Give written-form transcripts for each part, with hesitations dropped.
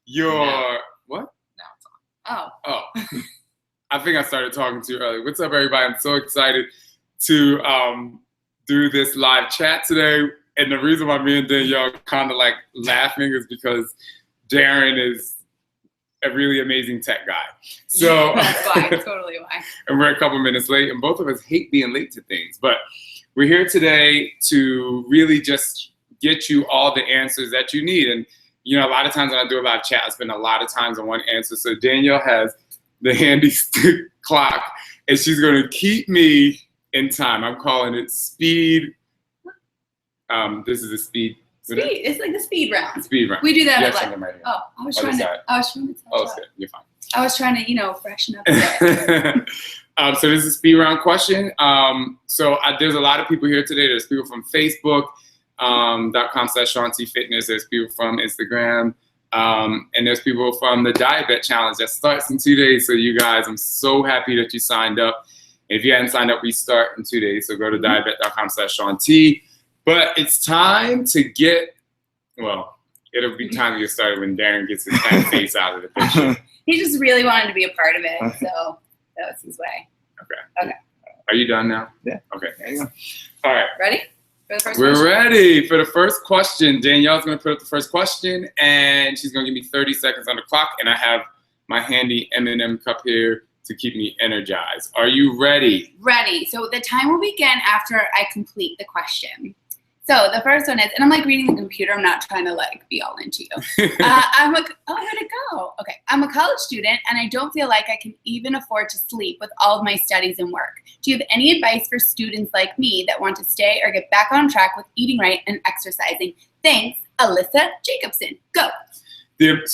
your what? Now it's on. Oh. I think I started talking to you earlier. What's up, everybody? I'm so excited to do this live chat today. And the reason why me and Danielle kind of like laughing is because Darren is a really amazing tech guy. So that's why, totally why. And we're a couple minutes late, and both of us hate being late to things. But we're here today to really just get you all the answers that you need. And you know, a lot of times when I do a live chat, I spend a lot of times on one answer. So Danielle has the handy clock, and she's going to keep me in time. I'm calling it speed. This is a speed. It's like the speed round. Speed round. We do that. Yes, like, right here. I was trying to. Oh, it's good. You're fine. I was trying to, freshen up a bit. So this is a speed round question. There's a lot of people here today. There's people from Facebook. .com/Shaun T Fitness. There's people from Instagram, and there's people from the Dietbet challenge that starts in 2 days. So you guys, I'm so happy that you signed up. If you hadn't signed up, we start in 2 days. So go to dietbet.com/Shaun T. But it's time to get. Well, it'll be time to get started when Darren gets his fat face out of the picture. He just really wanted to be a part of it, so that was his way. Okay. Are you done now? Yeah. Okay. There you go. All right. Ready? For the first We're question? ready for the first question. Danielle's going to put up the first question, and she's going to give me 30 seconds on the clock, and I have my handy M&M cup here to keep me energized. Are you ready? Ready. So the time will begin after I complete the question. So the first one is, and I'm like reading the computer, I'm not trying to like be all into you. Where'd it go? Okay. I'm a college student and I don't feel like I can even afford to sleep with all of my studies and work. Do you have any advice for students like me that want to stay or get back on track with eating right and exercising? Thanks, Alyssa Jacobson. Go.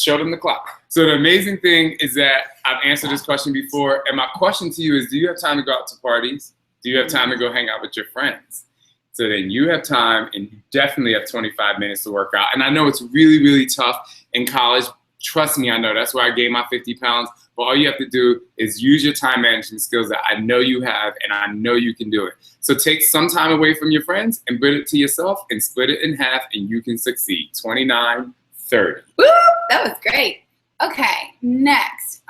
Show them the clock. So the amazing thing is that I've answered this question before, and my question to you is, do you have time to go out to parties? Do you have time to go hang out with your friends? So then you have time, and you definitely have 25 minutes to work out. And I know it's really, really tough in college. Trust me, I know. That's why I gained my 50 pounds. But all you have to do is use your time management skills that I know you have, and I know you can do it. So take some time away from your friends and put it to yourself and split it in half, and you can succeed. 29, 30. Woo! That was great. Okay, next.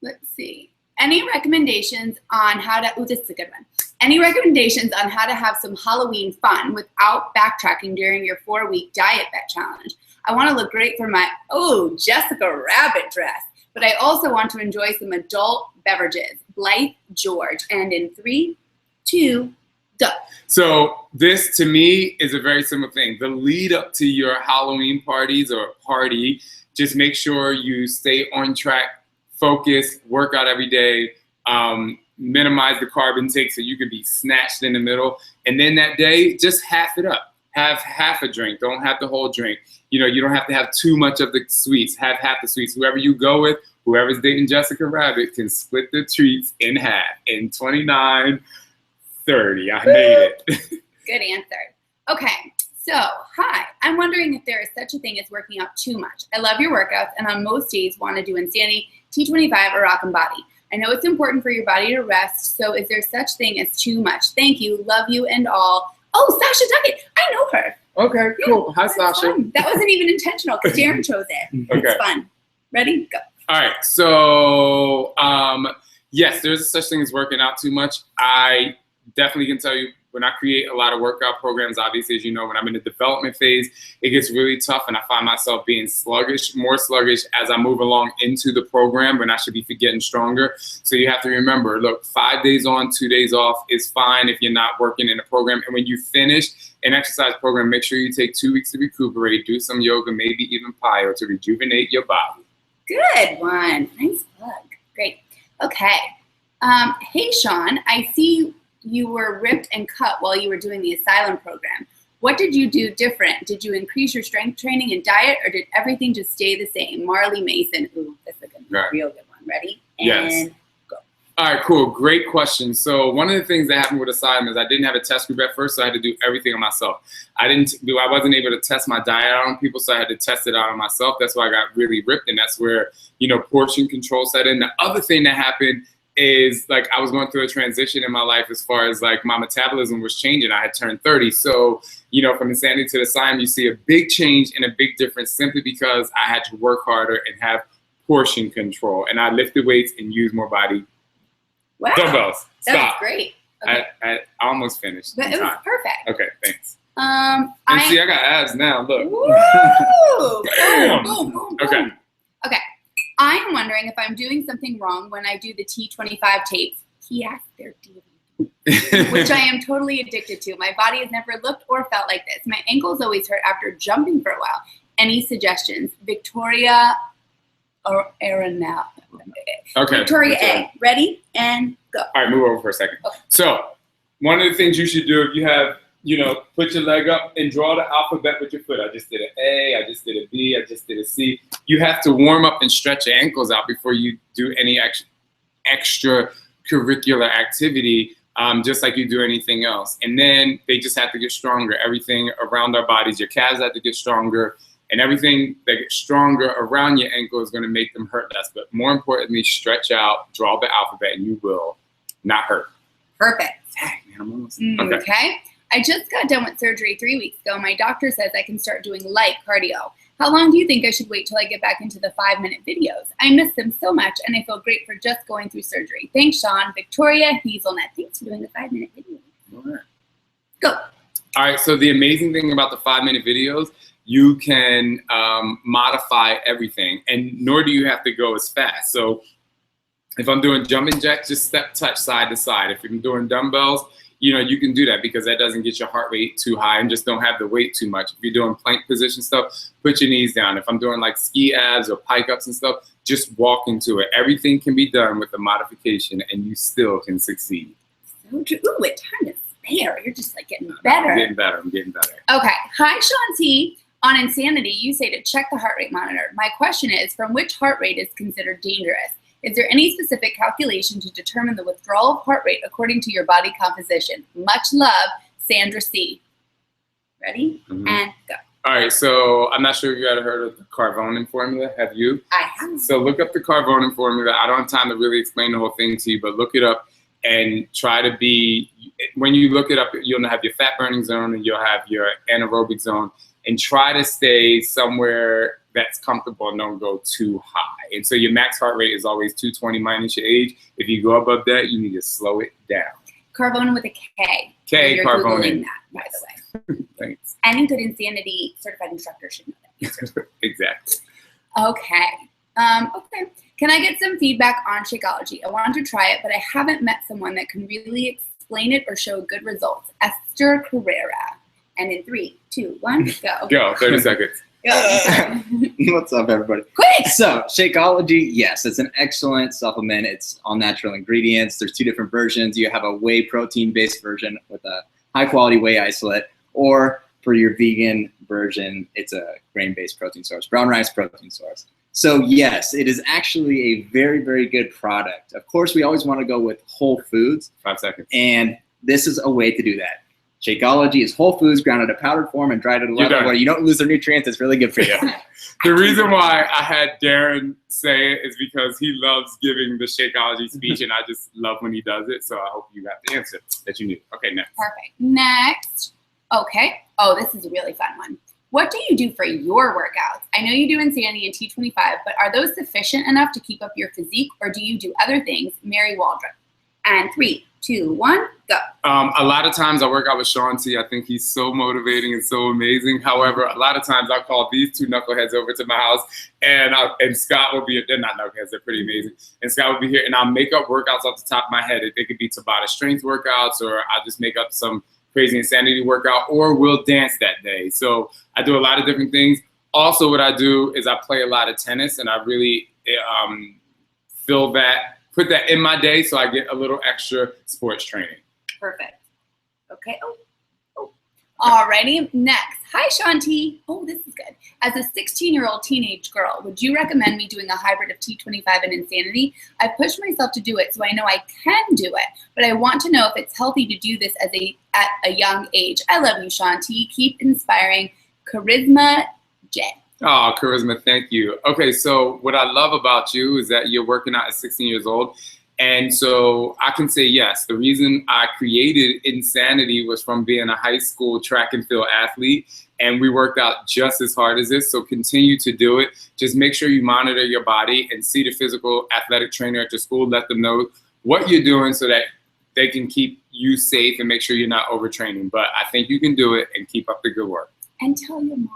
Let's see. Any recommendations on how to, this is a good one. Any recommendations on how to have some Halloween fun without backtracking during your 4-week Dietbet challenge? I want to look great for my, Jessica Rabbit dress, but I also want to enjoy some adult beverages. Blythe George. And in 3, 2, go. So this, to me, is a very simple thing. The lead up to your Halloween parties or party, just make sure you stay on track, focus, work out every day, minimize the carb intake so you can be snatched in the middle. And then that day, just half it up. Have half a drink. Don't have the whole drink. You don't have to have too much of the sweets. Have half the sweets. Whoever you go with, whoever's dating Jessica Rabbit can split the treats in half. In 29, 30. I made it. Good answer. Okay. So, hi, I'm wondering if there is such a thing as working out too much. I love your workouts and on most days want to do Insanity, T25, or Rock and Body. I know it's important for your body to rest, so is there such thing as too much? Thank you, love you and all. Oh, Sasha Duckett, I know her. Okay, cool. Hi, Sasha. Fun. That wasn't even intentional because Darren chose it. Okay. It's fun. Ready? Go. All right, so yes, there's such thing as working out too much. I definitely can tell you, when I create a lot of workout programs, obviously, as you know, when I'm in the development phase, it gets really tough, and I find myself being more sluggish as I move along into the program, when I should be getting stronger. So you have to remember, look, 5 days on, 2 days off is fine if you're not working in a program. And when you finish an exercise program, make sure you take 2 weeks to recuperate, do some yoga, maybe even plyo to rejuvenate your body. Good one. Nice plug. Great. Okay. Hey, Shaun, I see you were ripped and cut while you were doing the asylum program. What did you do different? Did you increase your strength training and diet, or did everything just stay the same? Marley Mason. Ooh, that's a good one. Right. Real good one. Ready? Yes. And go. All right, cool. Great question. So one of the things that happened with asylum is I didn't have a test group at first, so I had to do everything on myself. I wasn't able to test my diet out on people, so I had to test it out on myself. That's why I got really ripped, and that's where, portion control set in. The other thing that happened is like I was going through a transition in my life as far as like my metabolism was changing. I had turned 30. So, you know, from insanity to the sign, you see a big change and a big difference simply because I had to work harder and have portion control. And I lifted weights and used more body dumbbells. That was great. Okay. I almost finished. But it was perfect. Okay, thanks. And see, I got abs now. Look. Woo! Damn. Boom, boom, boom. Okay. Okay. I'm wondering if I'm doing something wrong when I do the T25 tapes. Yes, they're DVD, which I am totally addicted to. My body has never looked or felt like this. My ankles always hurt after jumping for a while. Any suggestions? Victoria or Aranel? Okay. Victoria A. Ready? And go. All right, move over for a second. Okay. So one of the things you should do if you have, you know, put your leg up and draw the alphabet with your foot. I just did an A, I just did a B, I just did a C. You have to warm up and stretch your ankles out before you do any extracurricular activity, just like you do anything else. And then they just have to get stronger. Everything around our bodies, your calves have to get stronger, and everything that gets stronger around your ankle is going to make them hurt less. But more importantly, stretch out, draw the alphabet, and you will not hurt. Perfect. Dang, man, I'm almost Okay. I just got done with surgery 3 weeks ago. My doctor says I can start doing light cardio. How long do you think I should wait till I get back into the 5-minute videos? I miss them so much, and I feel great for just going through surgery. Thanks, Shaun. Victoria Hazelnut. Thanks for doing the 5-minute video. All right. Go. All right, so the amazing thing about the 5-minute videos, you can modify everything, and nor do you have to go as fast. So if I'm doing jumping jacks, just step touch side to side. If I'm doing dumbbells, you know, you can do that because that doesn't get your heart rate too high and just don't have the weight too much. If you're doing plank position stuff, put your knees down. If I'm doing like ski abs or pike ups and stuff, just walk into it. Everything can be done with a modification and you still can succeed. So true. Ooh, it's time to spare. You're just like getting better. I'm getting better. I'm getting better. Okay. Hi, Shaun T. On Insanity, you say to check the heart rate monitor. My question is, from which heart rate is considered dangerous? Is there any specific calculation to determine the withdrawal of heart rate according to your body composition? Much love, Sandra C. Ready? Mm-hmm. And go. All right, so I'm not sure if you ever heard of the Carbonin formula. Have you? I have. So look up the Carbonin formula. I don't have time to really explain the whole thing to you, but look it up and try to be, when you look it up, you'll have your fat burning zone and you'll have your anaerobic zone, and try to stay somewhere that's comfortable and don't go too high. And so your max heart rate is always 220 minus your age. If you go above that, you need to slow it down. Carbonin with a K. K, You're Carbonin. Googling that, by the way. Thanks. Any good Insanity certified instructor should know that. Exactly. Okay. Okay. Can I get some feedback on Shakeology? I wanted to try it, but I haven't met someone that can really explain it or show good results. Esther Carrera. And in 3, 2, 1, go. Go, 30 seconds. Go. What's up, everybody? Quick! So, Shakeology, yes, it's an excellent supplement. It's all natural ingredients. There's 2 different versions. You have a whey protein-based version with a high-quality whey isolate, or for your vegan version, it's a grain-based protein source, brown rice protein source. So, yes, it is actually a very, very good product. Of course, we always want to go with whole foods. 5 seconds. And this is a way to do that. Shakeology is whole foods ground at a powdered form and dried at a level where you don't lose their nutrients. It's really good for you. The reason why I had Darren say it is because he loves giving the Shakeology speech, and I just love when he does it. So I hope you got the answer that you need. Okay, next. Perfect. Next. Okay. Oh, this is a really fun one. What do you do for your workouts? I know you do Insanity and T25, but are those sufficient enough to keep up your physique, or do you do other things? Mary Waldrop. And 3, 2, 1, go. A lot of times I work out with Shaun T. I think he's so motivating and so amazing. However, a lot of times I'll call these 2 knuckleheads over to my house, and Scott will be, they're not knuckleheads, they're pretty amazing. And Scott will be here, and I'll make up workouts off the top of my head. They could be Tabata strength workouts, or I'll just make up some crazy Insanity workout, or we'll dance that day. So I do a lot of different things. Also, what I do is I play a lot of tennis, and I really put that in my day so I get a little extra sports training. Perfect. Okay. Oh. Alrighty. Next. Hi, Shaun T. Oh, this is good. As a 16-year-old teenage girl, would you recommend me doing a hybrid of T25 and Insanity? I pushed myself to do it, so I know I can do it, but I want to know if it's healthy to do this at a young age. I love you, Shaun T. Keep inspiring. Charisma J. Oh, Charisma, thank you. Okay, so what I love about you is that you're working out at 16 years old, And so I can say yes. The reason I created Insanity was from being a high school track and field athlete, and we worked out just as hard as this. So continue to do it. Just make sure you monitor your body and see the physical athletic trainer at your school. Let them know what you're doing so that they can keep you safe and make sure you're not overtraining. But I think you can do it and keep up the good work. And tell your mom.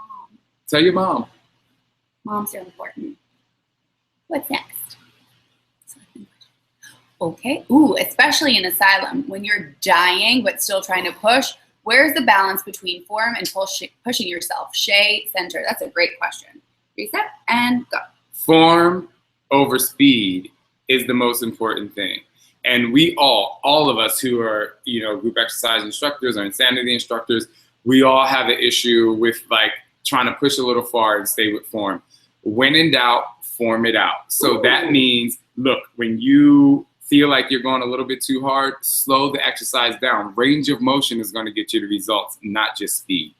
Tell your mom. Moms are important. What's next? Okay. Ooh, especially in asylum, when you're dying but still trying to push, where's the balance between form and pushing yourself? Shay Center. That's a great question. Reset and go. Form over speed is the most important thing. And we all of us who are, group exercise instructors or Insanity instructors, we all have an issue with like trying to push a little far and stay with form. When in doubt, form it out. So that means, look, when you feel like you're going a little bit too hard, slow the exercise down. Range of motion is going to get you the results, not just speed.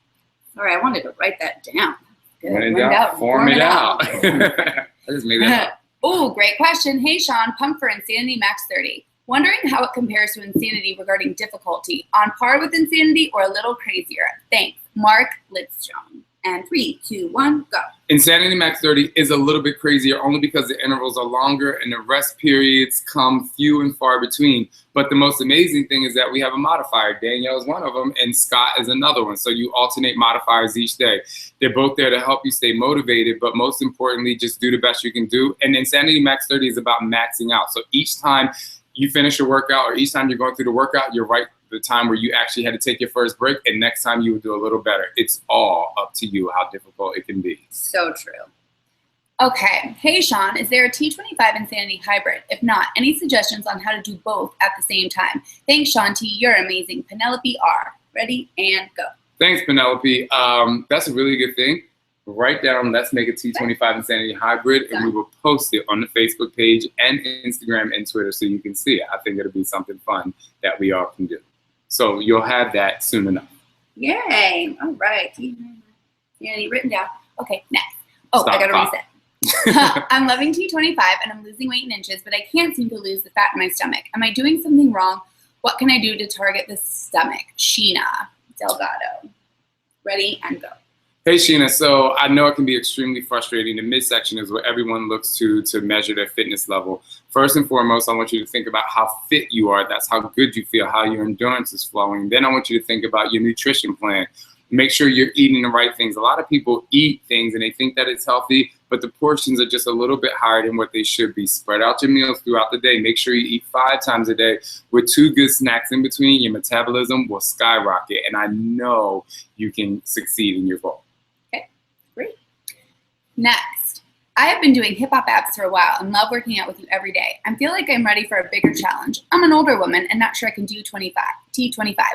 All right, I wanted to write that down. Good. When in doubt, form it out. I just made that up. Oh, great question. Hey, Shaun, pumped for Insanity Max 30. Wondering how it compares to Insanity regarding difficulty. On par with Insanity or a little crazier? Thanks. Mark Lidstrom. And 3, 2, 1, go. Insanity Max 30 is a little bit crazier only because the intervals are longer and the rest periods come few and far between. But the most amazing thing is that we have a modifier. Danielle is one of them and Scott is another one. So you alternate modifiers each day. They're both there to help you stay motivated, but most importantly, just do the best you can do. And Insanity Max 30 is about maxing out. So each time you finish a workout or each time you're going through the workout, you're right the time where you actually had to take your first break, and next time you would do a little better. It's all up to you how difficult it can be. So true. Okay. Hey, Shaun, is there a T25 Insanity hybrid? If not, any suggestions on how to do both at the same time? Thanks, Shaun T. You're amazing. Penelope R. Ready and go. Thanks, Penelope. That's a really good thing. Write down, let's make a T25 Insanity hybrid, and we will post it on the Facebook page and Instagram and Twitter so you can see it. I think it'll be something fun that we all can do. So you'll have that soon enough. Yay. All right. Insanity written down. Okay, next. Oh, Stop, I got to reset. I'm loving T25 and I'm losing weight in inches, but I can't seem to lose the fat in my stomach. Am I doing something wrong? What can I do to target the stomach? Sheena Delgado. Ready and go. Hey, Sheena. So I know it can be extremely frustrating. The midsection is what everyone looks to measure their fitness level. First and foremost, I want you to think about how fit you are. That's how good you feel, how your endurance is flowing. Then I want you to think about your nutrition plan. Make sure you're eating the right things. A lot of people eat things and they think that it's healthy, but the portions are just a little bit higher than what they should be. Spread out your meals throughout the day. Make sure you eat 5 times a day with 2 good snacks in between. Your metabolism will skyrocket, and I know you can succeed in your goal. Great. Next, I have been doing hip hop abs for a while and love working out with you every day. I feel like I'm ready for a bigger challenge. I'm an older woman and not sure I can do T25.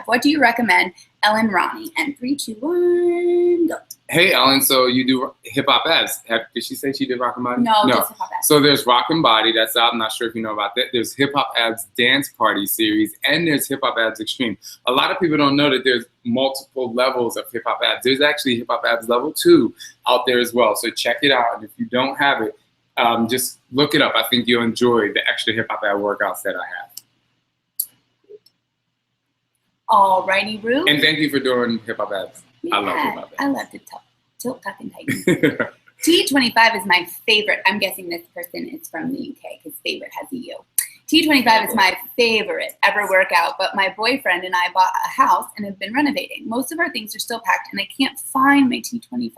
What do you recommend? Ellen Ronnie. And 3, 2, 1, go. Hey, Ellen, so you do hip hop abs. Did she say she did Rock and Body? No, just hip hop abs. So there's Rock and Body, that's out. I'm not sure if you know about that. There's Hip Hop Abs Dance Party series, and there's Hip Hop Abs Extreme. A lot of people don't know that there's multiple levels of hip hop abs. There's actually Hip Hop Abs level 2 out there as well. So check it out. And if you don't have it, just look it up. I think you'll enjoy the extra hip hop ab workouts that I have. Alrighty, Rue. And thank you for doing hip hop abs. Yeah, I love hip hop abs. I love to tilt, tuck, and tighten. T25 is my favorite. I'm guessing this person is from the UK because favorite has a U. T25 is my favorite ever workout, but my boyfriend and I bought a house and have been renovating. Most of our things are still packed and I can't find my T25.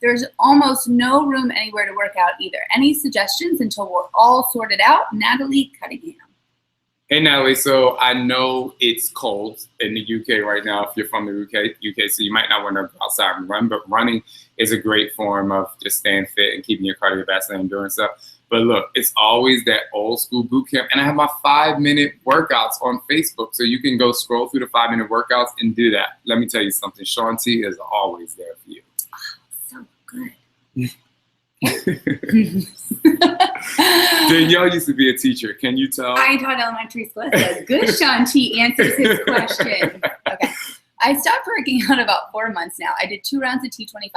There's almost no room anywhere to work out either. Any suggestions until we're all sorted out? Natalie Cunningham. Hey, Natalie, so I know it's cold in the UK right now if you're from the UK, so you might not want to go outside and run, but running is a great form of just staying fit and keeping your cardiovascular endurance up. But look, it's always that old school boot camp, and I have my 5-minute workouts on Facebook, so you can go scroll through the 5-minute workouts and do that. Let me tell you something, Shaun T is always there for you. Oh, so good. Danielle used to be a teacher. Can you tell? I taught elementary school. That's good. Shaun T answers his question. Okay. I stopped working out about 4 months now. I did 2 rounds of T25,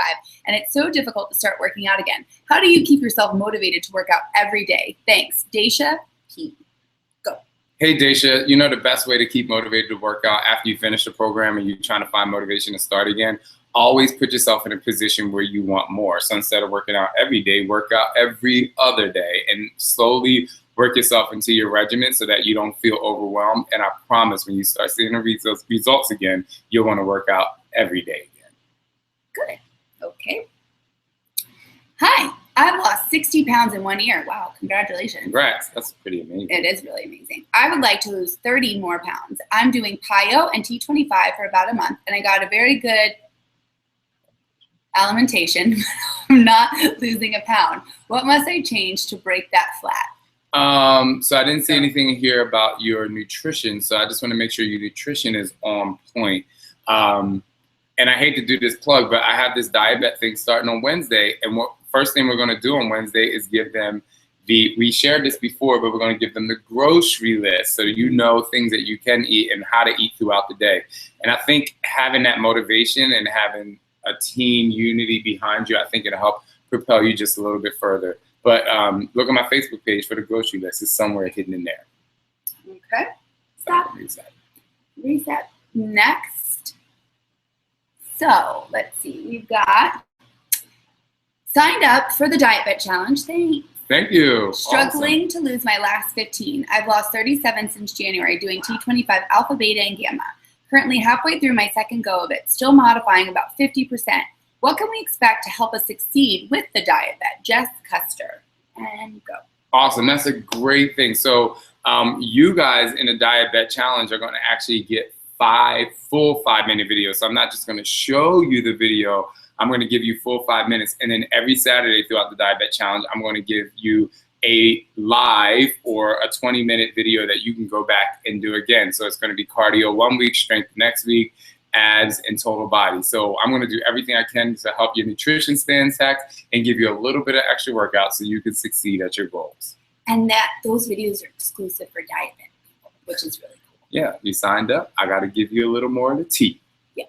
and it's so difficult to start working out again. How do you keep yourself motivated to work out every day? Thanks. Daisha P. Hey, Daisha, you know the best way to keep motivated to work out after you finish the program and you're trying to find motivation to start again? Always put yourself in a position where you want more. So instead of working out every day, work out every other day and slowly work yourself into your regimen so that you don't feel overwhelmed. And I promise when you start seeing the results again, you'll want to work out every day again. Good. Okay. Hi, I've lost 60 pounds in 1 year. Wow, congratulations. Congrats. That's pretty amazing. It is really amazing. I would like to lose 30 more pounds. I'm doing PIO and T25 for about a month, and I got a very good alimentation. I'm not losing a pound. What must I change to break that flat? So I didn't see anything here about your nutrition, so I just want to make sure your nutrition is on point. And I hate to do this plug, but I have this Dietbet thing starting on Wednesday, and what first thing we're going to do on Wednesday is give them we shared this before, but we're going to give them the grocery list so you know things that you can eat and how to eat throughout the day. And I think having that motivation and having a team unity behind you, I think it'll help propel you just a little bit further. But look at my Facebook page for the grocery list. It's somewhere hidden in there. Okay. Stop. Reset. Next. So let's see. We've got signed up for the Dietbet challenge. Thank you. Struggling to lose my last 15. I've lost 37 since January doing T25 alpha, beta, and gamma. Currently halfway through my second go of it, still modifying about 50%. What can we expect to help us succeed with the Dietbet? Jess Custer. And go. Awesome. That's a great thing. So you guys in the Dietbet challenge are going to actually get 5 full 5-minute videos. So I'm not just going to show you the video. I'm going to give you full 5 minutes. And then every Saturday throughout the Dietbet challenge, I'm going to give you a live or a 20-minute video that you can go back and do again. So it's going to be cardio 1 week, strength next week, abs, and total body. So I'm going to do everything I can to help your nutrition stay intact and give you a little bit of extra workout so you can succeed at your goals. And those videos are exclusive for Dietbet people, which is really cool. Yeah, you signed up. I got to give you a little more of the tea. Yeah.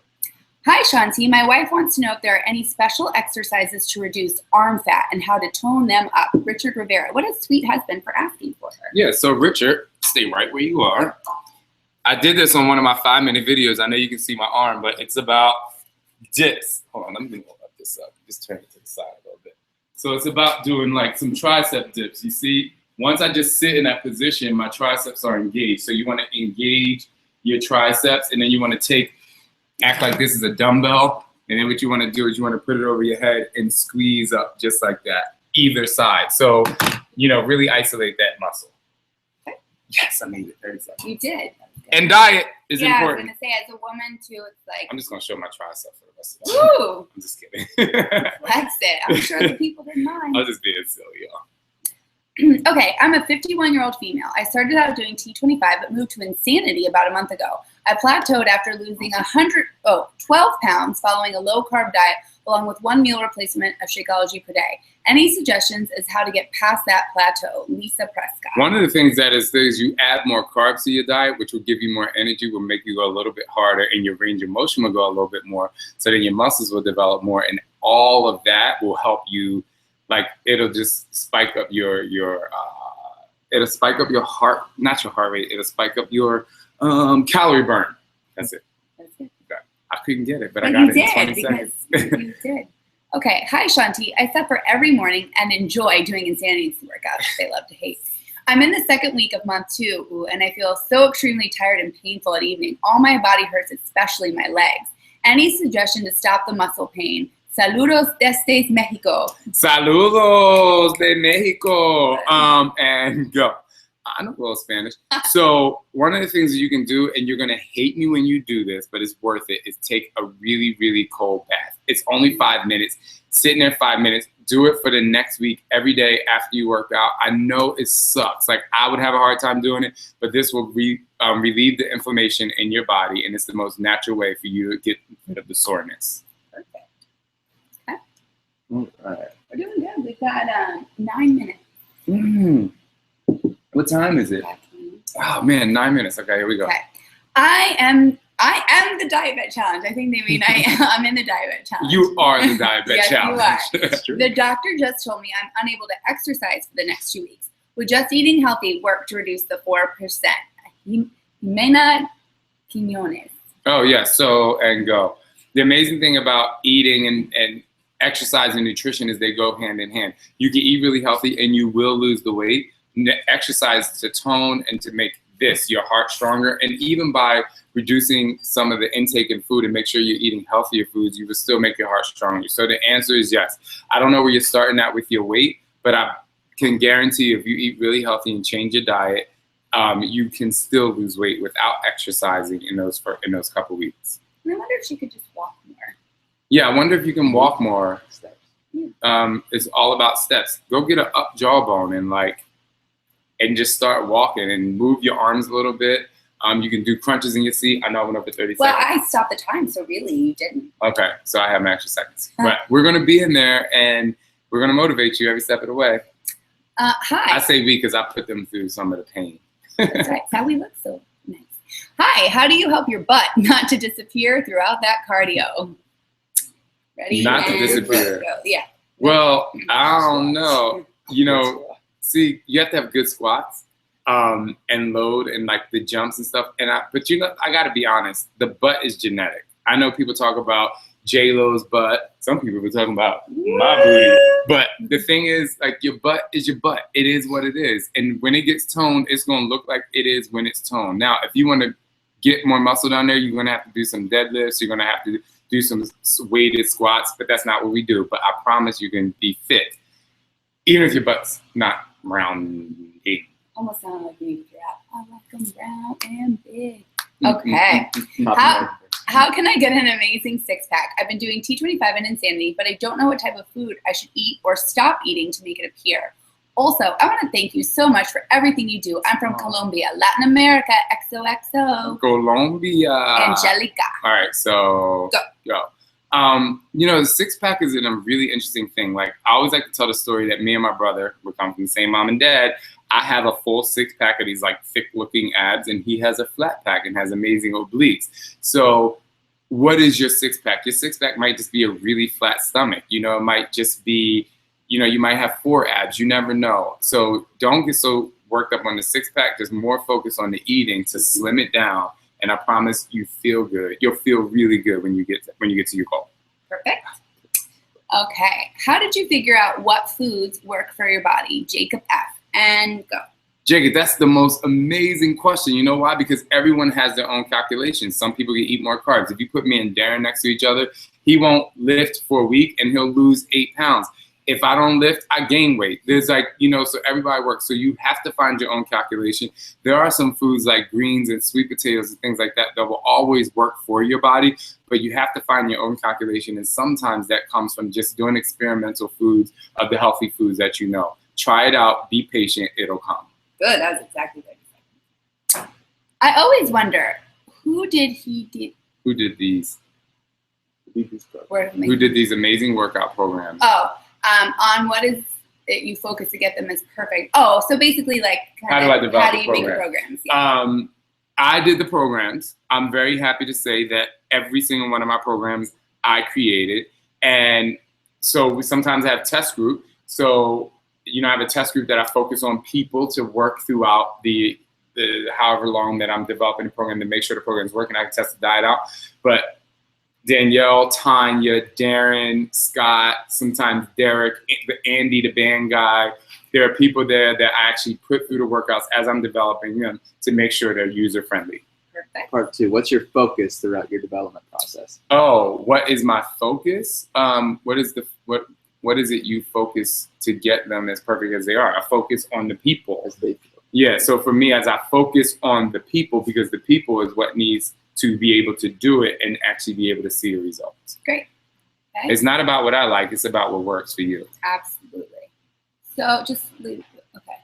Hi, Shaun T. My wife wants to know if there are any special exercises to reduce arm fat and how to tone them up. Richard Rivera. What a sweet husband for asking for her. Yeah, so Richard, stay right where you are. I did this on one of my 5-minute videos. I know you can see my arm, but it's about dips. Hold on, let me hold this up. Just turn it to the side a little bit. So it's about doing like some tricep dips. You see, once I just sit in that position, my triceps are engaged. So you want to engage your triceps, and then you want to act like this is a dumbbell. And then what you want to do is you want to put it over your head and squeeze up just like that, either side. So, really isolate that muscle. Okay. Yes, I made it 30 seconds. You did. And diet is important. Yeah, I was going to say, as a woman, too, it's like... I'm just going to show my tricep for the rest of the day. Woo! I'm just kidding. Flex it. I'm sure the people didn't mind. I was just being silly, y'all. Okay, I'm a 51-year-old female. I started out doing T25 but moved to insanity about a month ago. I plateaued after losing 12 pounds following a low-carb diet along with 1 meal replacement of Shakeology per day. Any suggestions as how to get past that plateau? Lisa Prescott. One of the things that is you add more carbs to your diet, which will give you more energy, will make you go a little bit harder, and your range of motion will go a little bit more, so then your muscles will develop more, and all of that will help you. Like it'll just spike up it'll spike up your heart, not your heart rate. It'll spike up your calorie burn. That's it. That's it. Okay. I couldn't get it, but I got it in 20 seconds. You did. Okay. Hi, Shaun T. I suffer every morning and enjoy doing insanity workouts they love to hate. I'm in the second week of month 2, and I feel so extremely tired and painful at evening. All my body hurts, especially my legs. Any suggestion to stop the muscle pain? Saludos desde Mexico. Saludos de Mexico. And go. I know a little Spanish. So one of the things that you can do, and you're going to hate me when you do this, but it's worth it, is take a really, really cold bath. It's only 5 minutes. Sit in there 5 minutes. Do it for the next week, every day after you work out. I know it sucks. Like, I would have a hard time doing it, but this will relieve the inflammation in your body, and it's the most natural way for you to get rid of the soreness. Perfect. Okay. All right. We're doing good. We've got 9 minutes. What time is it? Oh man, 9 minutes. Okay, here we go. Okay. I am the Dietbet challenge. I think they mean I'm in the Dietbet challenge. You are the Dietbet yes, challenge. You are. That's true. The doctor just told me I'm unable to exercise for the next 2 weeks. Would just eating healthy work to reduce the 4%? Jimena Quiñones. Oh, yeah. So, and go. The amazing thing about eating and exercise and nutrition is they go hand in hand. You can eat really healthy and you will lose the weight. Exercise to tone and to make your heart stronger. And even by reducing some of the intake in food and make sure you're eating healthier foods, you will still make your heart stronger. So the answer is yes. I don't know where you're starting at with your weight, but I can guarantee if you eat really healthy and change your diet, you can still lose weight without exercising in those couple weeks. I wonder if she could just walk more. Yeah, I wonder if you can walk more. It's all about steps. Go get an up jawbone and just start walking and move your arms a little bit. You can do crunches in your seat. I know I went over 30 Well, seconds. I stopped the time, so really you didn't. Okay, so I have an extra seconds. But we're going to be in there and we're going to motivate you every step of the way. Hi. I say we because I put them through some of the pain. That's right. That's how we look so nice. Hi, how do you help your butt not to disappear throughout that cardio? Ready? Not to and disappear. go. Yeah. Well, I don't know. See, you have to have good squats and load and the jumps and stuff. But I got to be honest. The butt is genetic. I know people talk about J-Lo's butt. Some people were talking about my booty. But the thing is, your butt is your butt. It is what it is. And when it gets toned, it's going to look like it is when it's toned. Now, if you want to get more muscle down there, you're going to have to do some deadlifts. You're going to have to do some weighted squats. But that's not what we do. But I promise you can be fit, even if your butt's not round-y. Almost sounded like you drop. I like them round and big. Okay. How can I get an amazing six-pack? I've been doing T25 and Insanity, but I don't know what type of food I should eat or stop eating to make it appear. Also, I want to thank you so much for everything you do. I'm from Colombia, Latin America, XOXO. Colombia. Angelica. All right, so go. The six-pack is a really interesting thing. I always like to tell the story that me and my brother, we come from the same mom and dad. I have a full six-pack of these thick-looking abs, and he has a flat pack and has amazing obliques. So what is your six-pack? Your six-pack might just be a really flat stomach. It might just be, you might have 4 abs. You never know. So don't get so worked up on the six-pack. Just more focus on the eating to slim it down. And I promise you feel good. You'll feel really good when you get to your goal. Perfect. Okay. How did you figure out what foods work for your body? Jacob F. And go. Jacob, that's the most amazing question. You know why? Because everyone has their own calculations. Some people can eat more carbs. If you put me and Darren next to each other, he won't lift for a week and he'll lose 8 pounds. If I don't lift, I gain weight. There's so everybody works. So you have to find your own calculation. There are some foods like greens and sweet potatoes and things like that will always work for your body, but you have to find your own calculation. And sometimes that comes from just doing experimental foods of the healthy foods that you know. Try it out, be patient, it'll come. Good, that's exactly what you said. I always wonder, who did these? Who did these amazing workout programs? On what is it you focus to get them as perfect? Oh, so basically how do I develop how do you make the programs? Yeah. I did the programs. I'm very happy to say that every single one of my programs I created. And so we sometimes have test group. So, I have a test group that I focus on people to work throughout the however long that I'm developing the program to make sure the program's working. I can test the diet out. But Danielle, Tanya, Darren, Scott, sometimes Derek, Andy, the band guy. There are people there that I actually put through the workouts as I'm developing them to make sure they're user-friendly. Perfect. Part 2, what's your focus throughout your development process? Oh, what is my focus? What is it you focus to get them as perfect as they are? I focus on the people. Yeah, so for me, as I focus on the people, because the people is what needs to be able to do it and actually be able to see the results. Great. Okay. It's not about what I like, it's about what works for you. Absolutely. So just leave it. Okay.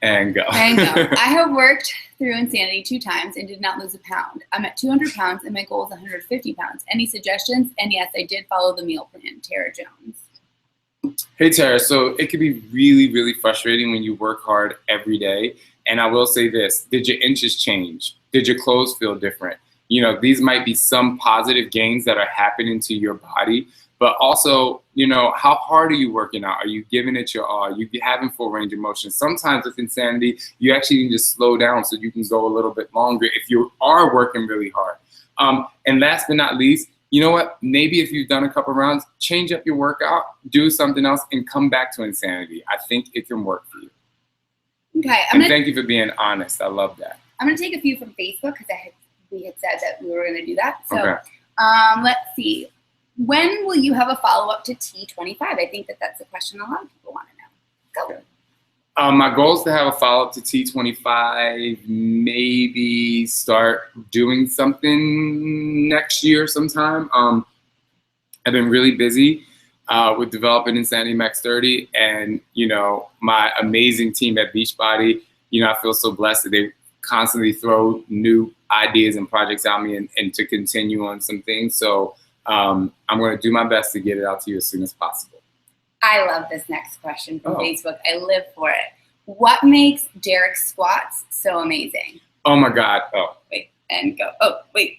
And go. I have worked through Insanity 2 times and did not lose a pound. I'm at 200 pounds and my goal is 150 pounds. Any suggestions? And yes, I did follow the meal plan. Tara Jones. Hey, Tara. So it can be really, really frustrating when you work hard every day. And I will say this, did your inches change? Did your clothes feel different? These might be some positive gains that are happening to your body, but also you know, how hard are you working out? Are you giving it your all? Are you having full range of motion? Sometimes with insanity, you actually need to slow down so you can go a little bit longer if you are working really hard. And last but not least, you know what? Maybe if you've done a couple rounds, change up your workout, do something else, and come back to insanity. I think it can work for you. Okay. Thank you for being honest. I love that. I'm going to take a few from Facebook because we had said that we were going to do that. So Okay. Let's see. When will you have a follow-up to T25? I think that's a question a lot of people want to know. Go. Okay. My goal is to have a follow-up to T25, maybe start doing something next year sometime. I've been really busy with developing Insanity Max 30, and, you know, my amazing team at Beachbody, you know, I feel so blessed that they constantly throw new ideas and projects at me and to continue on some things. So I'm going to do my best to get it out to you as soon as possible. I love this next question from Facebook. I live for it. What makes Derek's squats so amazing? Oh my God. Oh. Wait, and go. Oh, wait.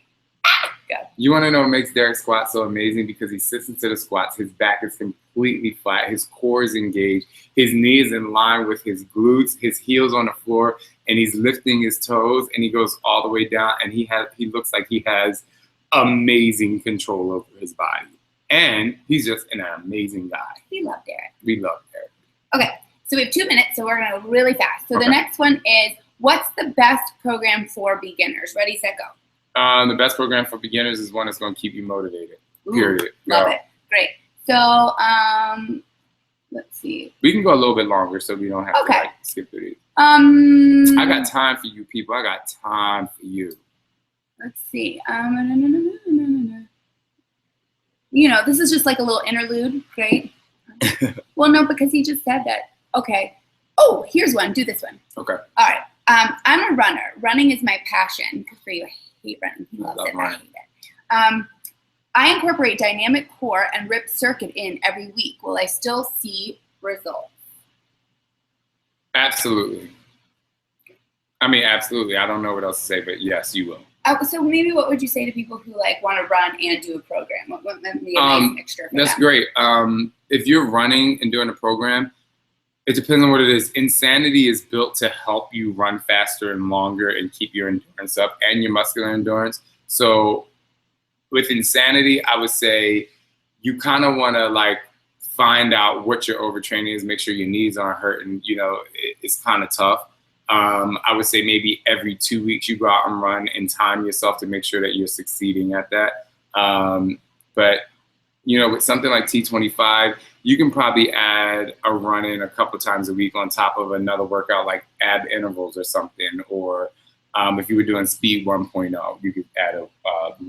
Go. You want to know what makes Derek's squat so amazing? Because he sits into the squats, his back is completely flat, his core is engaged, his knee is in line with his glutes, his heels on the floor, and he's lifting his toes, and he goes all the way down, and he looks like he has amazing control over his body. And he's just an amazing guy. We love Derek. We love Derek. Okay, so we have 2 minutes, so we're going to go really fast. So the next one is, what's the best program for beginners? Ready, set, go. The best program for beginners is one that's going to keep you motivated. Period. Love it. Great. So let's see. We can go a little bit longer so we don't have to like, skip through these. I got time for you people. I got time for you. Let's see. You know, this is just like a little interlude. Great. Well, no, because he just said that. Okay. Oh, here's one. Do this one. Okay. All right. I'm a runner. Running is my passion. Good for you. I hate running. He loves it. Running. I hate it. I incorporate dynamic core and rip circuit in every week. Will I still see results? Absolutely. I mean, absolutely. I don't know what else to say, but yes, you will. So maybe what would you say to people who like want to run and do a program? What would be a nice mixture for That's them? great. If you're running and doing a program, it depends on what it is. Insanity is built to help you run faster and longer and keep your endurance up and your muscular endurance. So with Insanity, I would say you kind of want to like find out what your overtraining is, make sure your knees aren't hurting. You know, it's kind of tough. I would say maybe every 2 weeks you go out and run and time yourself to make sure that you're succeeding at that. But, you know, with something like T25, you can probably add a run in a couple times a week on top of another workout like ab intervals or something. Or if you were doing speed 1.0, you could add a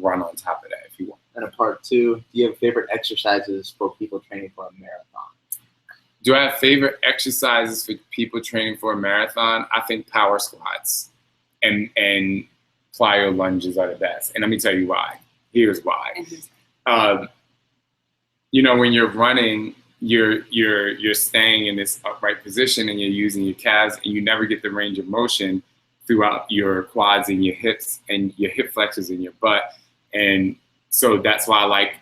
run on top of that if you want. And a part 2, do you have favorite exercises for people training for a marathon? Do I have favorite exercises for people training for a marathon? I think power squats and plyo lunges are the best. And let me tell you why. Here's why. You know, when you're running, you're staying in this upright position and you're using your calves and you never get the range of motion throughout your quads and your hips and your hip flexors and your butt. And so that's why I like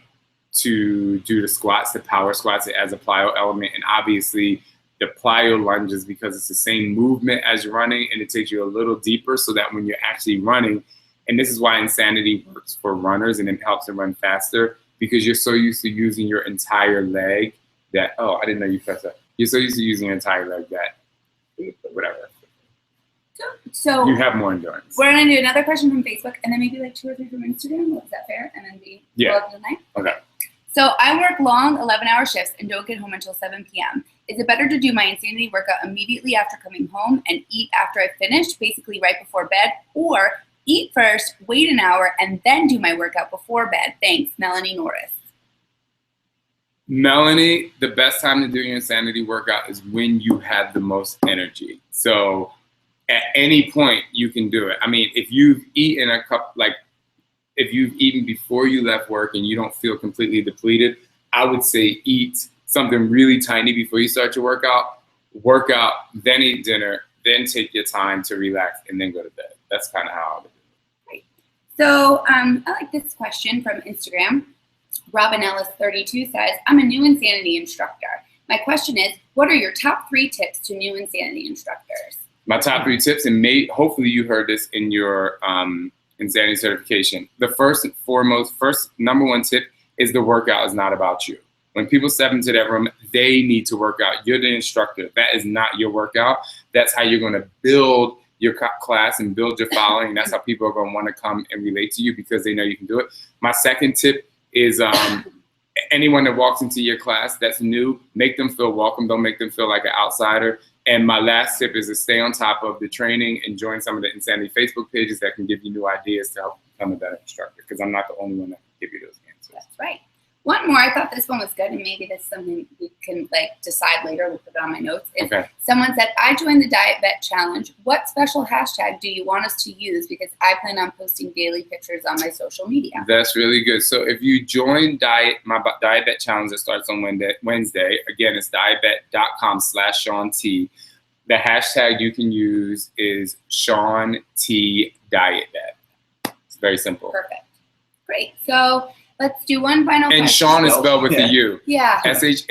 to do the squats, the power squats as a plyo element. And obviously the plyo lunges, because it's the same movement as you're running and it takes you a little deeper so that when you're actually running, and this is why Insanity works for runners and it helps them run faster, because you're so used to using your entire leg that, oh, I didn't know you pressed that. You're so used to using your entire leg that, whatever. So you have more endurance. We're going to do another question from Facebook and then maybe like 2 or 3 from Instagram. Is that fair? And then we go up to the night? Okay. So I work long 11-hour shifts and don't get home until 7 p.m. Is it better to do my Insanity workout immediately after coming home and eat after I finish, basically right before bed, or eat first, wait an hour, and then do my workout before bed? Thanks, Melanie Norris. Melanie, the best time to do your Insanity workout is when you have the most energy. So at any point you can do it. I mean, if you've eaten if you've eaten before you left work and you don't feel completely depleted, I would say eat something really tiny before you start your workout, then eat dinner, then take your time to relax, and then go to bed. That's kind of how I would do it. Great. So I like this question from Instagram. Robin Ellis 32 says, I'm a new Insanity instructor. My question is, what are your top 3 tips to new Insanity instructors? My top 3 tips, and hopefully you heard this in your Insanity certification. The first and foremost, number 1 tip is the workout is not about you. When people step into that room, they need to work out. You're the instructor. That is not your workout. That's how you're going to build your class and build your following. That's how people are going to want to come and relate to you because they know you can do it. My second tip is anyone that walks into your class that's new, make them feel welcome. Don't make them feel like an outsider. And my last tip is to stay on top of the training and join some of the Insanity Facebook pages that can give you new ideas to help become a better instructor, because I'm not the only one that can give you those answers. That's right. One more, I thought this one was good, and maybe this is something we can decide later. We'll put it on my notes. Okay. Someone said, I joined the Dietbet challenge. What special hashtag do you want us to use? Because I plan on posting daily pictures on my social media. That's really good. So if you join my Dietbet challenge that starts on Wednesday, again, it's dietbet.com/Shaun T. The hashtag you can use is Shaun T Dietbet. It's very simple. Perfect. Great. So let's do one final question. And Shaun is spelled with a U. Yeah. SHAUNT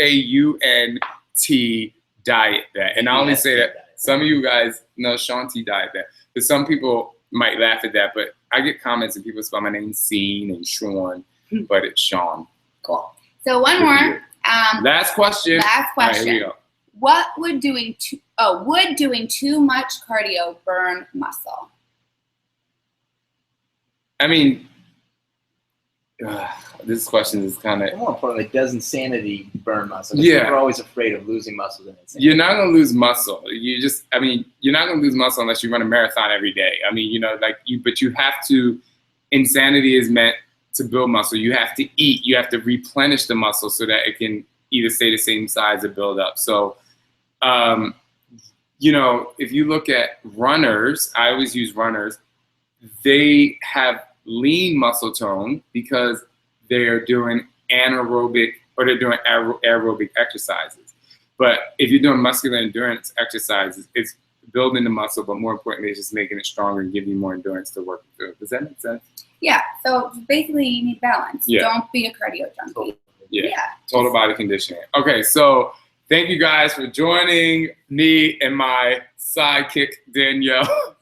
Dietbet. And I only say that some of you guys know Shaun T Dietbet, but some people might laugh at that. But I get comments and people spell my name Scene and Shaun, but it's Shaun. Cool. So one more. Last question. Last question. All right, here we go. What would doing too much cardio burn muscle? I mean, this question is kind of... More importantly, does insanity burn muscle? Yeah. People are always afraid of losing muscle in insanity. You're not going to lose muscle. You're not going to lose muscle unless you run a marathon every day. I mean, but you have to, insanity is meant to build muscle. You have to eat. You have to replenish the muscle so that it can either stay the same size or build up. So, if you look at runners, I always use runners, they have lean muscle tone because they're doing anaerobic or they're doing aerobic exercises. But if you're doing muscular endurance exercises, it's building the muscle, but more importantly, it's just making it stronger and giving you more endurance to work through. Does that make sense? Yeah. So basically, you need balance. Yeah. Don't be a cardio junkie. Yeah. Total body conditioning. Okay, so thank you guys for joining me and my sidekick, Danielle,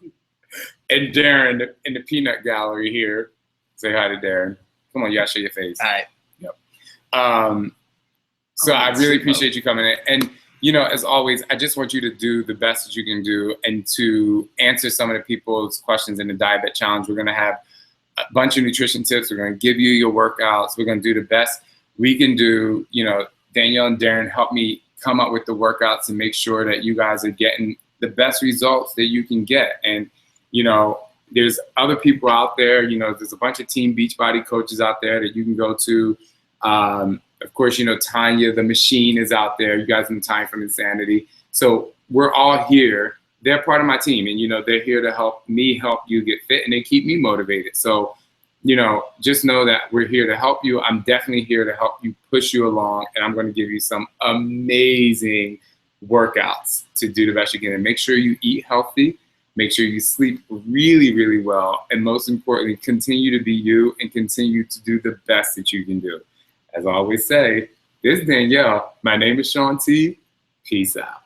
and Darren in the peanut gallery here. Say hi to Darren. Come on, you gotta show your face. All right. Yep. So I really appreciate you coming in. And, as always, I just want you to do the best that you can do and to answer some of the people's questions in the Dietbet Challenge. We're gonna have a bunch of nutrition tips. We're gonna give you your workouts. We're gonna do the best we can do. Danielle and Darren help me come up with the workouts and make sure that you guys are getting the best results that you can get. And, there's other people out there, there's a bunch of Team Beachbody coaches out there that you can go to. Of course, Tanya, the machine, is out there. You guys know Tanya from Insanity. So we're all here. They're part of my team, and, they're here to help me help you get fit, and they keep me motivated. So, just know that we're here to help you. I'm definitely here to help you, push you along, and I'm going to give you some amazing workouts to do the best you can. And make sure you eat healthy. Make sure you sleep really, really well. And most importantly, continue to be you and continue to do the best that you can do. As I always say, this is Danielle. My name is Shaun T. Peace out.